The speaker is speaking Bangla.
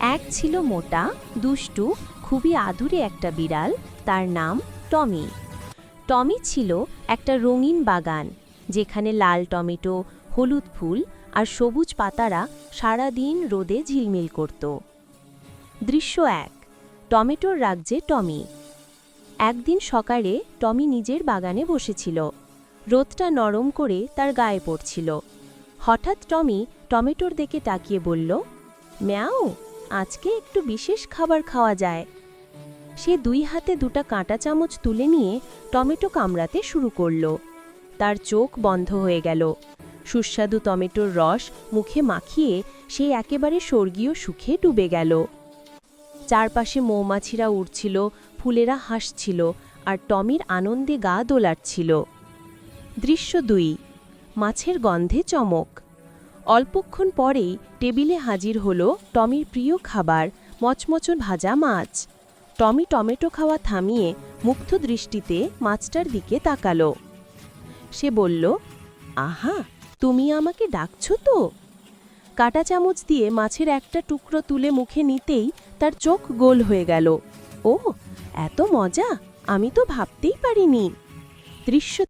এক ছিল মোটা, দুষ্টু, খুবই আদুরে একটা বিড়াল, তার নাম টমি। টমি ছিল একটা রঙিন বাগান, যেখানে লাল টমেটো, হলুদ ফুল আর সবুজ পাতারা সারাদিন রোদে ঝিলমিল করত। দৃশ্য ১। টমেটোর রাজ্যে টমি। একদিন সকালে টমি নিজের বাগানে বসেছিল। রোদটা নরম করে তার গায়ে পড়ছিল। হঠাৎ টমি টমেটোর দিকে তাকিয়ে বলল, ম্যাও, আজকে একটু বিশেষ খাবার খাওয়া যায়। সে দুই হাতে দুটা কাঁটা চামচ তুলে নিয়ে টমেটো কামড়াতে শুরু করল। তার চোখ বন্ধ হয়ে গেল। সুস্বাদু টমেটোর রস মুখে মাখিয়ে সে একেবারে স্বর্গীয় সুখে ডুবে গেল। চারপাশে মৌমাছিরা উড়ছিল, ফুলেরা হাসছিল, আর টমির আনন্দে গা দোলাচ্ছিল। দৃশ্য ২। মাছের গন্ধে চমক। অল্পক্ষণ পরেই টেবিলে হাজির হলো টমির প্রিয় খাবার, মচমচন ভাজা মাছ। টমি টমেটো খাওয়া থামিয়ে মুগ্ধ দৃষ্টিতে মাছটার দিকে তাকালো। সে বলল, আহা, তুমি আমাকে ডাকছো তো? কাঁটা চামচ দিয়ে মাছের একটা টুকরো তুলে মুখে নিতেই তার চোখ গোল হয়ে গেল। ও, এত মজা! আমি তো ভাবতেই পারিনি। দৃশ্য